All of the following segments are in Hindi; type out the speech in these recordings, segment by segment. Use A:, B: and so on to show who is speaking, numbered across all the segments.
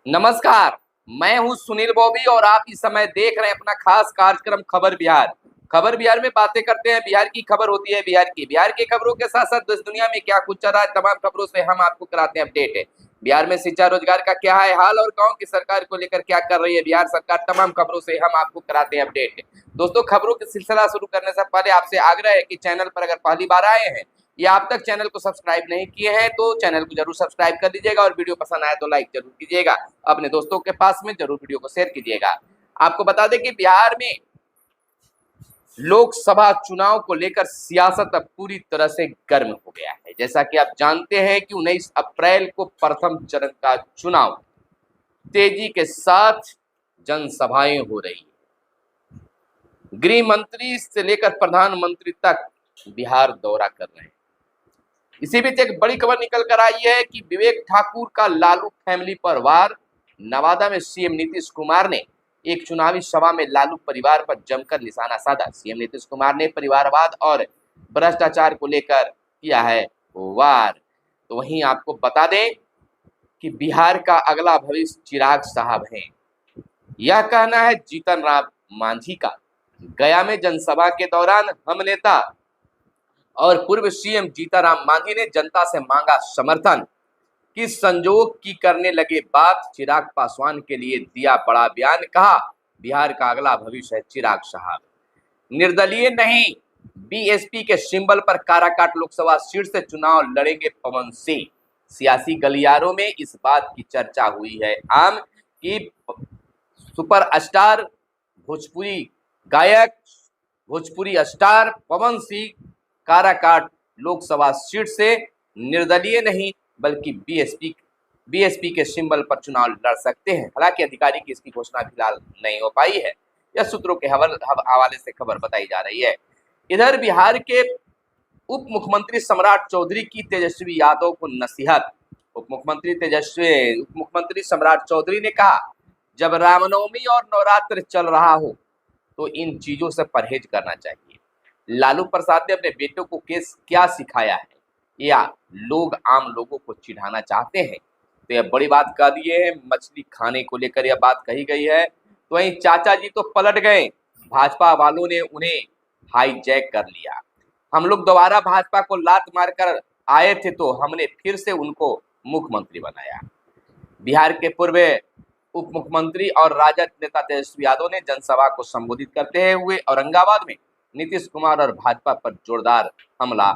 A: नमस्कार। मैं हूं सुनील बॉबी और आप इस समय देख रहे हैं अपना खास कार्यक्रम खबर बिहार। खबर बिहार में बातें करते हैं, बिहार की खबर होती है बिहार की खबरों के साथ साथ देश दुनिया में क्या कुछ चल रहा है तमाम खबरों से हम आपको कराते हैं अपडेट। बिहार में शिक्षा रोजगार का क्या है हाल और गांव की सरकार को लेकर क्या कर रही है बिहार सरकार, तमाम खबरों से हम आपको कराते हैं अपडेट। दोस्तों, खबरों का सिलसिला शुरू करने से पहले आपसे आग्रह है कि चैनल पर अगर पहली बार आए हैं या आप तक चैनल को सब्सक्राइब नहीं किए हैं तो चैनल को जरूर सब्सक्राइब कर दीजिएगा और वीडियो पसंद आए तो लाइक जरूर कीजिएगा। अपने दोस्तों के पास में जरूर वीडियो को शेयर कीजिएगा। आपको बता दें कि बिहार में लोकसभा चुनाव को लेकर सियासत अब पूरी तरह से गर्म हो गया है। जैसा कि आप जानते हैं कि 19 अप्रैल को प्रथम चरण का चुनाव तेजी के साथ जनसभाएं हो रही है। गृह मंत्री से लेकर प्रधानमंत्री तक बिहार दौरा कर रहे हैं। इसी बीच एक बड़ी खबर निकल कर आई है कि विवेक ठाकुर का लालू फैमिली पर वार। नवादा में सीएम नीतीश कुमार ने एक चुनावी सभा में लालू परिवार पर जमकर निशाना साधा। सीएम नीतीश कुमार ने परिवारवाद और भ्रष्टाचार को लेकर किया है वार। तो वहीं आपको बता दें कि बिहार का अगला भविष्य चिराग साहब हैं, यह कहना है जीतन राम मांझी का। गया में जनसभा के दौरान हम नेता और पूर्व सीएम जीतनराम मांझी ने जनता से मांगा समर्थन। किस संजोग की करने लगे बात, चिराग पासवान के लिए दिया बड़ा बयान। कहा बिहार का अगला भविष्य है चिराग साहब। निर्दलीय नहीं, बीएसपी के सिंबल पर काराकाट लोकसभा सीट से चुनाव लड़ेंगे पवन सिंह। सियासी गलियारों में इस बात की चर्चा हुई है आम कि सुपरस्टार भोजपुरी गायक भोजपुरी स्टार पवन सिंह काराकाट लोकसभा सीट से निर्दलीय नहीं बल्कि बीएसपी के सिंबल पर चुनाव लड़ सकते हैं। हालांकि अधिकारी की इसकी घोषणा फिलहाल नहीं हो पाई है, यह सूत्रों के हवाले से खबर बताई जा रही है। इधर बिहार के उप मुख्यमंत्री सम्राट चौधरी की तेजस्वी यादव को नसीहत। उप मुख्यमंत्री सम्राट चौधरी ने कहा, जब रामनवमी और नवरात्र चल रहा हो तो इन चीजों से परहेज करना चाहिए। लालू प्रसाद ने अपने बेटों को क्या सिखाया है या लोग आम लोगों को चिढ़ाना चाहते हैं? तो यह बड़ी बात कह दिए है। मछली खाने को लेकर यह बात कही गई है। तो वहीं चाचा जी तो पलट गए, भाजपा वालों ने उन्हें हाईजैक कर लिया। हम लोग दोबारा भाजपा को लात मारकर आए थे तो हमने फिर से उनको मुख्यमंत्री बनाया। बिहार के पूर्व उप मुख्यमंत्री और राजद नेता तेजस्वी यादव ने जनसभा को संबोधित करते हुए औरंगाबाद में नीतीश कुमार और भाजपा पर जोरदार हमला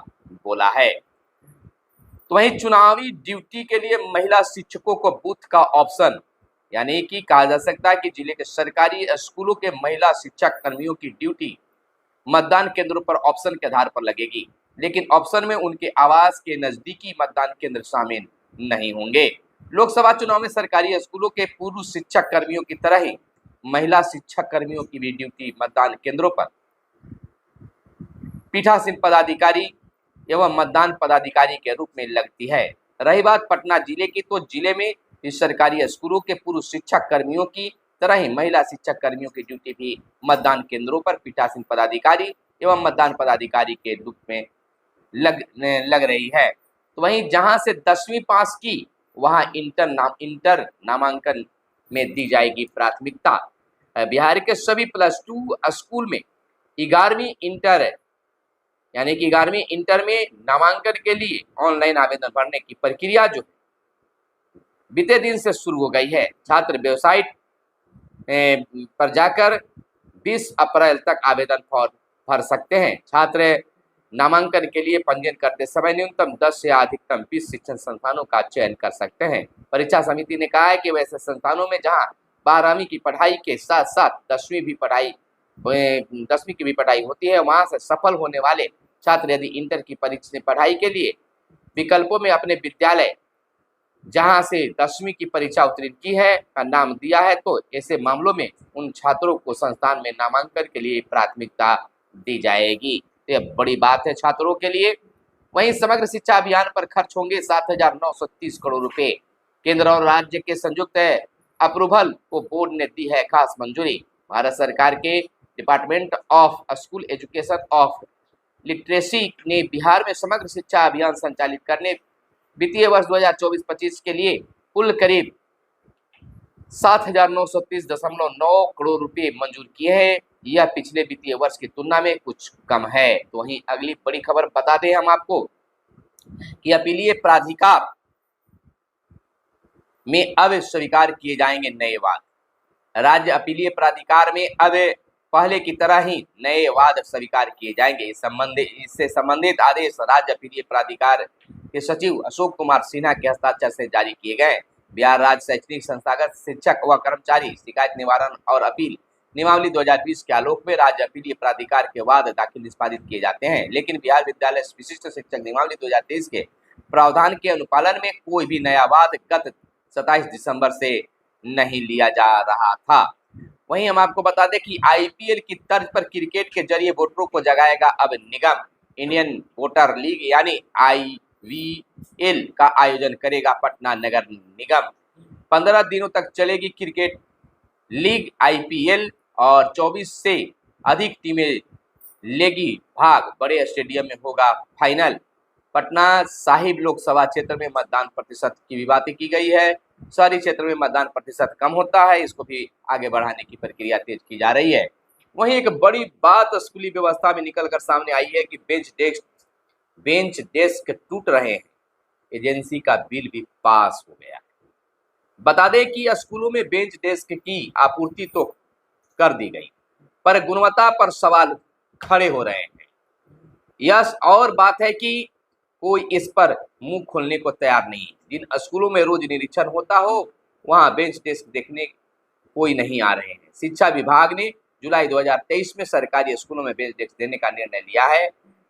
A: बोला है। तो वहीं चुनावी ड्यूटी के लिए महिला शिक्षकों को बूथ का ऑप्शन, यानी कि कहा जा सकता है कि जिले के सरकारी स्कूलों के महिला शिक्षक कर्मियों की ड्यूटी मतदान केंद्रों पर ऑप्शन के आधार पर लगेगी, लेकिन ऑप्शन में उनके आवास के नजदीकी मतदान केंद्र शामिल नहीं होंगे। लोकसभा चुनाव में सरकारी स्कूलों के पूर्व शिक्षक कर्मियों की तरह ही महिला शिक्षक कर्मियों की भी ड्यूटी मतदान केंद्रों पर पीठासीन पदाधिकारी एवं मतदान पदाधिकारी के रूप में लगती है। रही बात पटना जिले की, तो जिले में इस सरकारी स्कूलों के पूर्व शिक्षक कर्मियों की तरह ही महिला शिक्षक कर्मियों की ड्यूटी भी मतदान केंद्रों पर पीठासीन पदाधिकारी एवं मतदान पदाधिकारी के रूप में लग रही है। तो वहीं जहां से 10वीं पास की वहां इंटर नामांकन में दी जाएगी प्राथमिकता। बिहार के सभी +2 स्कूल में 11वीं इंटर यानी कि 11वीं इंटर में नामांकन के लिए ऑनलाइन आवेदन भरने की प्रक्रिया जो बीते दिन से शुरू हो गई है। छात्र वेबसाइट पर जाकर 20 अप्रैल तक आवेदन फॉर्म भर सकते हैं। छात्र नामांकन के लिए पंजीयन करते समय न्यूनतम 10 या अधिकतम 20 शिक्षण संस्थानों का चयन कर सकते हैं। परीक्षा समिति ने कहा है कि वैसे संस्थानों में जहां 12वीं की पढ़ाई के साथ साथ 10वीं की भी पढ़ाई होती है, वहां से सफल होने वाले छात्र यदि इंटर की पढ़ाई के लिए विकल्पों में अपने विद्यालय जहां से 10वीं की परीक्षा उत्तीर्ण की है का नाम दिया है तो ऐसे मामलों में उन छात्रों को संस्थान में नामांकन के लिए प्राथमिकता दी जाएगी। तो यह बड़ी बात है छात्रों के लिए। वहीं समग्र शिक्षा अभियान पर खर्च होंगे 7,930 करोड़ रुपए। केंद्र और राज्य के संयुक्त अप्रूवल को बोर्ड ने दी है खास मंजूरी। भारत सरकार के department of school education of literacy ने बिहार में समग्र शिक्षा अभियान संचालित करने वित्तीय वर्ष 2024-25 के लिए कुल करीब 7,930.9 करोड़ रुपए मंजूर किए हैं। यह पिछले वित्तीय वर्ष की तुलना में कुछ कम है। तो वहीं अगली बड़ी खबर बता दें हम आपको कि अपीलीय प्राधिकार में अब स्वीकार किए जाएंगे नए वाद। राज्य अपीलीय प्राधिकार में अब पहले की तरह ही नए वाद स्वीकार किए जाएंगे। इससे संबंधित आदेश राज्य अपीलीय प्राधिकार के सचिव अशोक कुमार सिन्हा के हस्ताक्षर से जारी किए गए। बिहार राज्य शैक्षणिक संस्थागत शिक्षक व कर्मचारी शिकायत निवारण और अपील नियमावली 2020 के आलोक में राज्य अपीलीय प्राधिकार के वाद दाखिल निष्पादित किए जाते हैं, लेकिन बिहार विद्यालय विशिष्ट शिक्षक नियमावली 2023 के प्रावधान के अनुपालन में कोई भी नया वाद गत 27 दिसंबर से नहीं लिया जा रहा था। वहीं हम आपको बता दें कि आईपीएल की तर्ज पर क्रिकेट के जरिए वोटरों को जगाएगा अब निगम। इंडियन वोटर लीग यानी आईवीएल का आयोजन करेगा पटना नगर निगम। 15 दिनों तक चलेगी क्रिकेट लीग आईपीएल और 24 से अधिक टीमें लेगी भाग। बड़े स्टेडियम में होगा फाइनल। पटना साहिब लोकसभा क्षेत्र में मतदान प्रतिशत की भी बातें की गई है। शहरी क्षेत्र में मतदान प्रतिशत कम होता है, इसको भी आगे बढ़ाने की प्रक्रिया तेज की जा रही है। वहीं एक बड़ी बात स्कूली व्यवस्था में निकलकर सामने आई है कि बेंच डेस्क टूट रहे हैं। एजेंसी का बिल भी पास हो गया। बता दें कि स्कूलों में बेंच डेस्क की आपूर्ति तो कर दी गई, पर गुणवत्ता पर सवाल खड़े हो रहे हैं। यह और बात है कि कोई इस पर मुंह खोलने को तैयार नहीं। जिन स्कूलों में रोज निरीक्षण होता हो वहां बेंच डेस्क देखने कोई नहीं आ रहे हैं। शिक्षा विभाग ने जुलाई 2023 में सरकारी स्कूलों में बेंच डेस्क देने का निर्णय लिया है।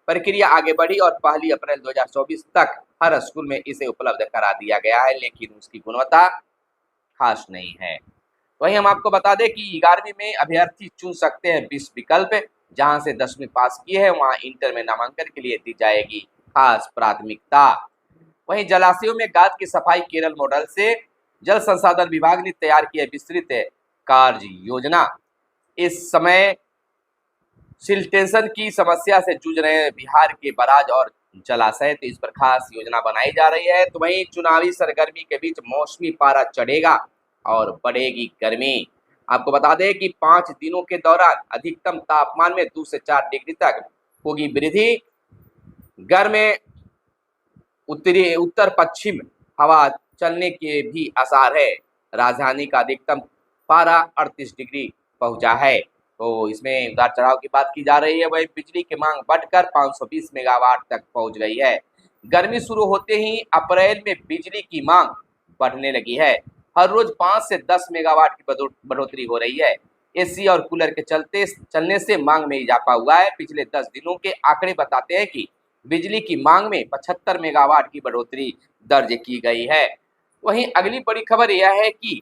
A: प्रक्रिया आगे बढ़ी और 1 अप्रैल 2024 तक हर स्कूल में इसे उपलब्ध करा दिया गया है, लेकिन उसकी गुणवत्ता खास नहीं है। वहीं हम आपको बता दें कि 11वीं में अभ्यर्थी चुन सकते हैं 20 विकल्प। जहां से 10वीं पास किए हैं वहां इंटर में नामांकन के लिए दी जाएगी खास प्राथमिकता। वहीं जलाशयों में गाद की सफाई केरल मॉडल से जल संसाधन विभाग ने तैयार किया विस्तृत कार्य योजना। इस समय सिल्टेशन की समस्या से जूझ रहे हैं बिहार के बराज और जलाशय, तो इस पर खास योजना बनाई जा रही है। तो वहीं चुनावी सरगर्मी के बीच मौसमी पारा चढ़ेगा और बढ़ेगी गर्मी। आपको बता दें कि 5 दिनों के दौरान अधिकतम तापमान में 2 से 4 डिग्री तक होगी वृद्धि। गर्म उत्तर पश्चिम हवा चलने के भी आसार है। राजधानी का अधिकतम पारा 38 डिग्री पहुंचा है। तो इसमें उतार चढ़ाव की बात की जा रही है। वही बिजली की मांग बढ़कर 520 मेगावाट तक पहुंच गई है। गर्मी शुरू होते ही अप्रैल में बिजली की मांग बढ़ने लगी है। हर रोज 5 से 10 मेगावाट की बढ़ोतरी हो रही है। एसी और कूलर के चलने से मांग में इजाफा हुआ है। पिछले 10 दिनों के आंकड़े बताते हैं कि बिजली की मांग में 75 मेगावाट की बढ़ोतरी दर्ज की गई है। वहीं अगली बड़ी खबर यह है कि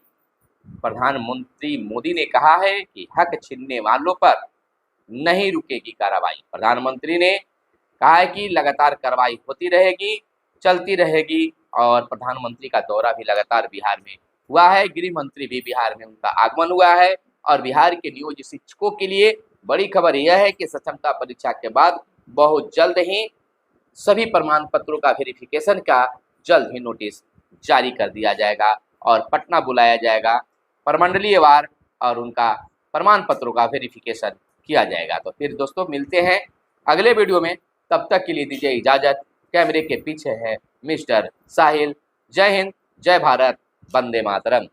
A: प्रधानमंत्री मोदी ने कहा है कि हक छीनने वालों पर नहीं रुकेगी कार्रवाई। प्रधानमंत्री ने कहा है कि लगातार कार्रवाई होती रहेगी, चलती रहेगी। और प्रधानमंत्री का दौरा भी लगातार बिहार में हुआ है। गृह मंत्री भी बिहार में उनका आगमन हुआ है। और बिहार के नियोजित शिक्षकों के लिए बड़ी खबर यह है कि सक्षमता परीक्षा के बाद बहुत जल्द ही सभी प्रमाण पत्रों का वेरिफिकेशन का जल्द ही नोटिस जारी कर दिया जाएगा और पटना बुलाया जाएगा प्रमंडलीय वार और उनका प्रमाण पत्रों का वेरिफिकेशन किया जाएगा। तो फिर दोस्तों मिलते हैं अगले वीडियो में, तब तक के लिए दीजिए इजाजत। कैमरे के पीछे है मिस्टर साहिल। जय हिंद, जय भारत, वंदे मातरम।